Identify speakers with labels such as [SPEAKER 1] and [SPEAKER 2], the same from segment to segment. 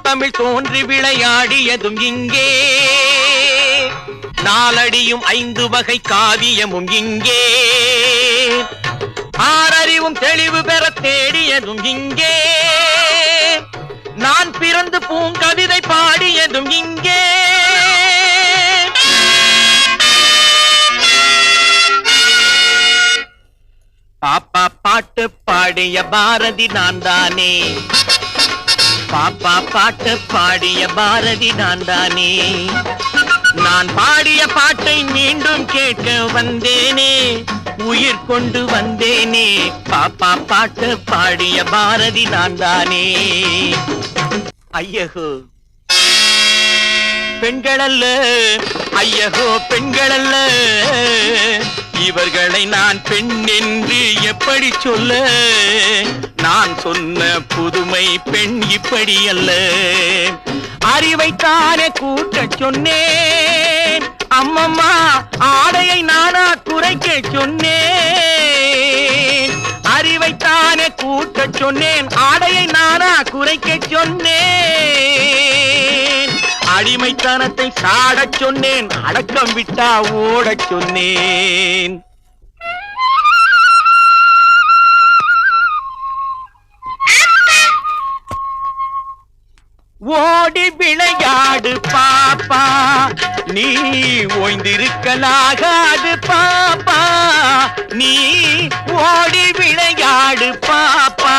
[SPEAKER 1] தமிழ் தோன்றி விளையாடியதும் இங்கே, நாலடியும் 5 வகை காவியமும் இங்கே, ஆறறிவும் தெளிவு பெற தேடியதும் இங்கே, நான் பிறந்து பூங்கவிதை பாடியதும் இங்கே. பாப்பா பாட்டு பாடிய பாரதி நான் தானே, பாப்பா பாட்டு பாடிய பாரதி நான் தானே, நான் பாடிய பாட்டை மீண்டும் கேட்க வந்தேனே, உயிர் கொண்டு வந்தேனே, பாப்பா பாட்டு பாடிய பாரதி நான் தானே. ஐயகோ பெண்களல்ல, ஐயகோ பெண்களல்ல, இவர்களை நான் பெண் என்று எப்படி சொல்ல, நான் சொன்ன புதுமை பெண் இப்படி அல்ல. அறிவைத்தானே கூட்ட சொன்னேன், அம்மம்மா ஆடையை நானா குறைக்க சொன்னேன், அறிவைத்தானே கூட்ட சொன்னேன், ஆடையை நானா குறைக்க சொன்னேன், அடிமைத்தனத்தை சாடச் சொன்னேன், அடக்கம் விட்டா ஓடச் சொன்னேன். ஓடி விளையாடு பாப்பா, நீ ஓய்ந்திருக்கலாகாது பாப்பா, நீ ஓடி விளையாடு பாப்பா,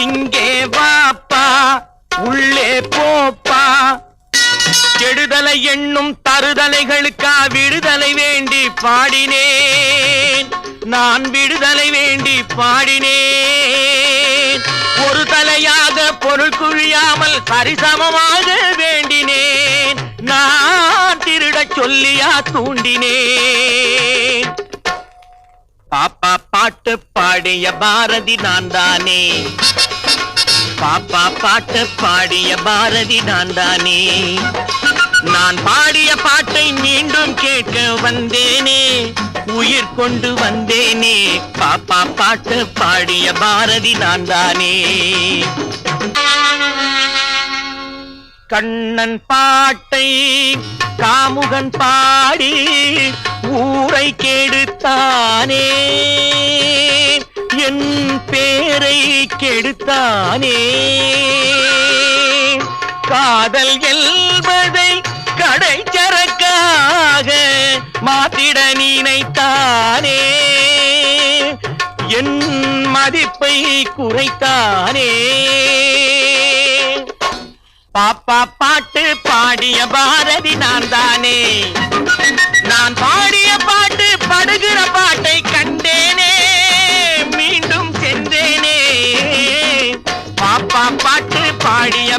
[SPEAKER 1] இங்கே வாப்பா உள்ளே போப்பா, கெடுதலை எண்ணும் தருதலைகளுக்கா விடுதலை வேண்டி பாடினேன், நான் விடுதலை வேண்டி பாடினேன், ஒரு தலையாக பொருள் குழியாமல் சரிசமமாக வேண்டினேன், நான் திருடச் சொல்லியா தூண்டினேன். பாப்பா பாட்டு பாடிய பாரதி நான் தானே, பாப்பா பாட்டு பாடிய பாரதி நான் தானே, நான் பாடிய பாட்டை மீண்டும் கேட்க வந்தேனே, உயிர் கொண்டு வந்தேனே, பாப்பா பாட்டு பாடிய பாரதி நான் தானே. கண்ணன் பாட்டை காமுகன் பாடி ஊரை கெடுத்தானே, என் பேரை கெடுத்தானே, காதல் என்பதை கடைச்சரக்காக மாத்திட நினைத்தானே, என் மதிப்பை குறைத்தானே. பாப்பா பாட்டு பாடிய பாரதி நான் தானே, நான் பாடிய பாட்டு படுகிற பாட்டை கண்டேனே, மீண்டும் சென்றேனே, பாப்பா பாட்டு பாடிய